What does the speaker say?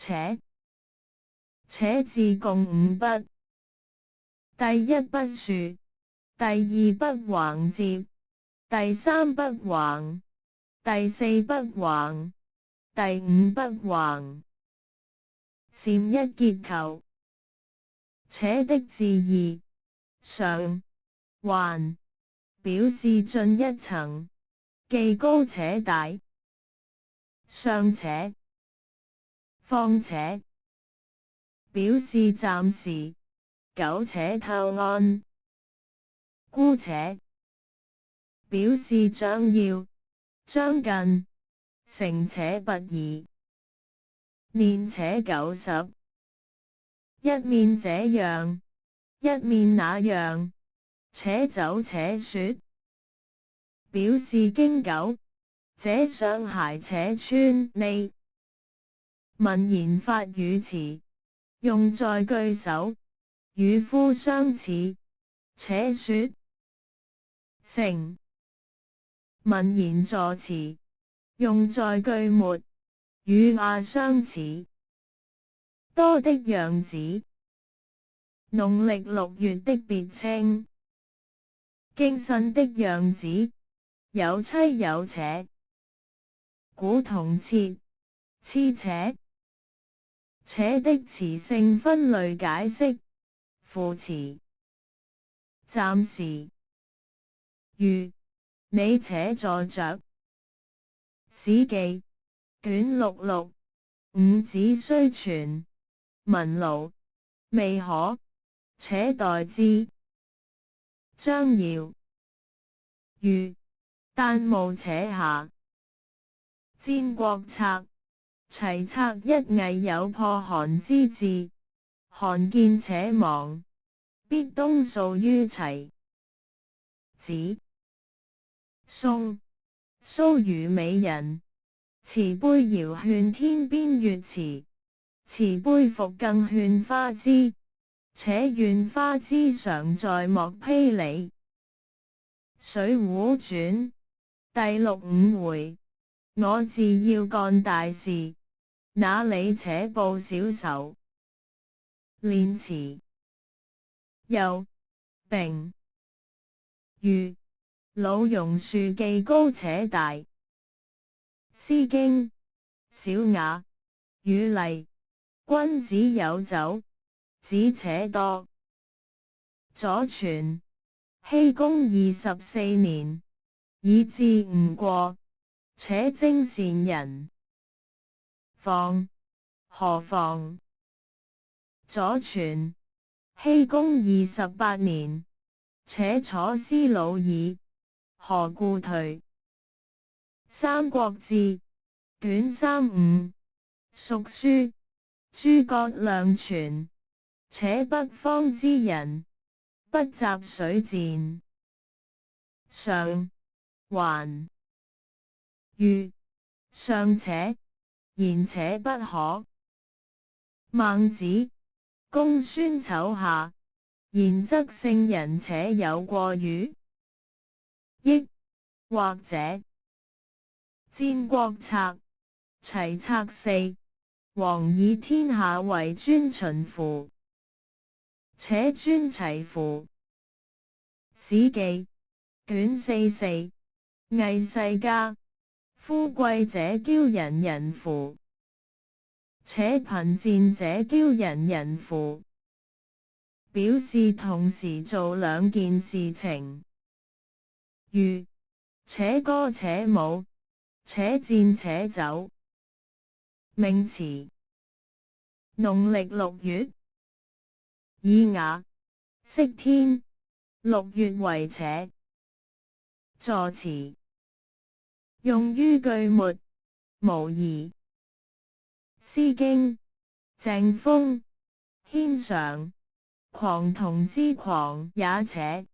且，且字共五筆。第一筆豎，第二筆橫接，第三筆橫，第四筆橫，第五筆橫。禪一結構。且的字義，上，還，表示進一層，既高且大。尚且，況且，表示暫時，苟且偷安。姑且，表示將要，將近，成且不宜。年且90，一面這樣，一面那樣，且走且說，表示經久，這雙鞋且穿呢。文言法語詞，用在句首，語夫相似，且說。成。文言助詞，用在句末，與啊相似。多的樣子。農曆6月的別稱。敬慎的樣子，有妻有且。古同切，疵且。且的詞性分類解釋。副詞。暫時。如，你且坐着。史記，卷66，伍子胥傳，文勞，未可，且待之。張堯。如，旦暮且下。戰國策，齊策一魏有破韓之志，韓見且亡，必東訴於齊。子。宋，蘇虞美人，持杯遙勸天邊月詞，持杯復更勸花枝，且願花枝常在莫披離。水滸傳，第65回，我自要幹大事，那你且報小仇。練詞。又，并。如，老榕樹既高且大。詩經，小雅，與麗，君子有酒，子且多。左傳，熙公24年，以至吳過，且徵善人。妨，何妨？左傳，熙公28年，且楚師魯矣，何故退？三國志，卷35，蜀書，諸葛亮傳，且北方之人，不習水戰。尚，還。如，尚且，言且不可。孟子，公孫丑下，言則聖人且有過與？益，或者。戰國策，齊策4，王以天下為專秦乎？且專齊乎？史記，卷44，魏世家，富貴者驕人人乎？且貧賤者驕人人乎？表示同時做兩件事情。如，且歌且舞，且戰且走。名詞。農曆6月。以雅，釋天，6月為且。助詞。用於句末，無疑。詩經，鄭風，軒常，狂童之狂也且。